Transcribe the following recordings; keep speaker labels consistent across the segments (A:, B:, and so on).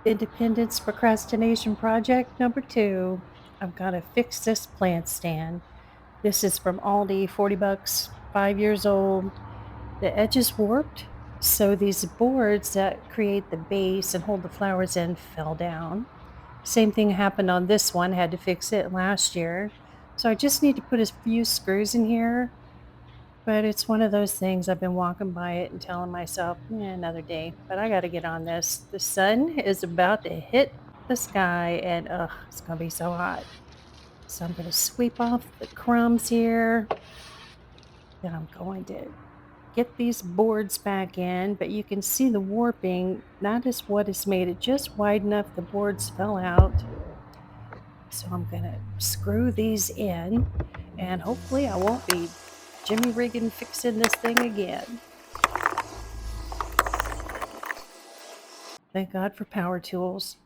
A: Independence procrastination project number 2. I've got to fix this plant stand. This is from Aldi, 40 bucks, 5 years old. The edge is warped, so these boards that create the base and hold the flowers in fell down. Same thing happened on this one, had to fix it last year. So I just need to put a few screws in here, but it's one of those things I've been walking by it and telling myself, another day, but I got to get on this. The sun is about to hit the sky and it's going to be so hot. So I'm going to sweep off the crumbs here. Then I'm going to get these boards back in, but you can see the warping. That is what has made it just wide enough the boards fell out. So I'm going to screw these in and hopefully I won't be Jimmy rigging fixing this thing again. Thank God for power tools.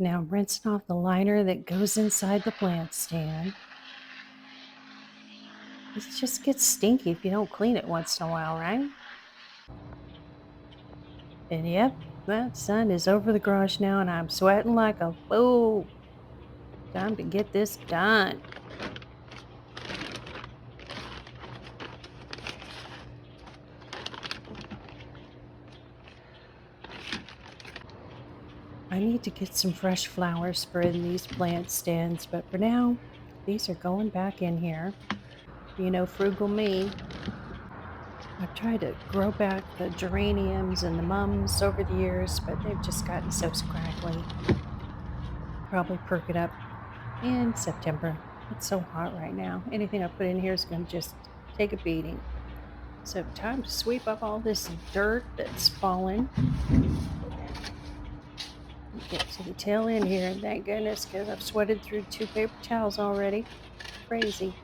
A: Now I'm rinsing off the liner that goes inside the plant stand. It just gets stinky if you don't clean it once in a while, right? And yep, that sun is over the garage now and I'm sweating like a fool. Time to get this done. I need to get some fresh flowers for in these plant stands, but for now, these are going back in here. You know, frugal me. I've tried to grow back the geraniums and the mums over the years, but they've just gotten so scraggly. Probably perk it up in September. It's so hot right now. Anything I put in here is going to just take a beating. So, time to sweep up all this dirt that's fallen. Get to the tail end here, and thank goodness, because I've sweated through 2 paper towels already. Crazy.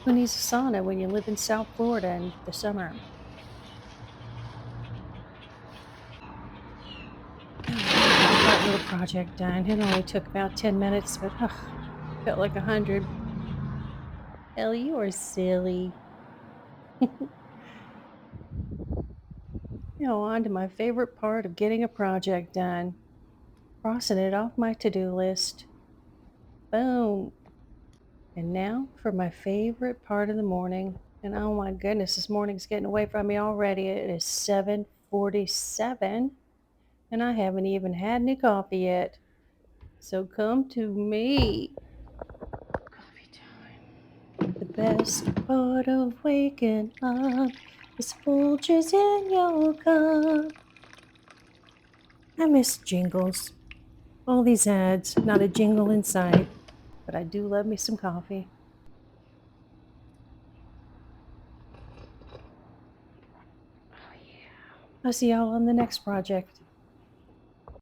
A: Who needs a sauna when you live in South Florida in the summer? Got that little project done. It only took about 10 minutes, but felt like 100. Ellie, you are silly. Now, on to my favorite part of getting a project done, crossing it off my to do list. Boom. And now for my favorite part of the morning. And oh my goodness, this morning's getting away from me already. It is 7:47 and I haven't even had any coffee yet. So come to me. Coffee time. The best part of waking up is Folgers in your cup. I miss jingles. All these ads, not a jingle in sight. But I do love me some coffee. I'll see y'all on the next project.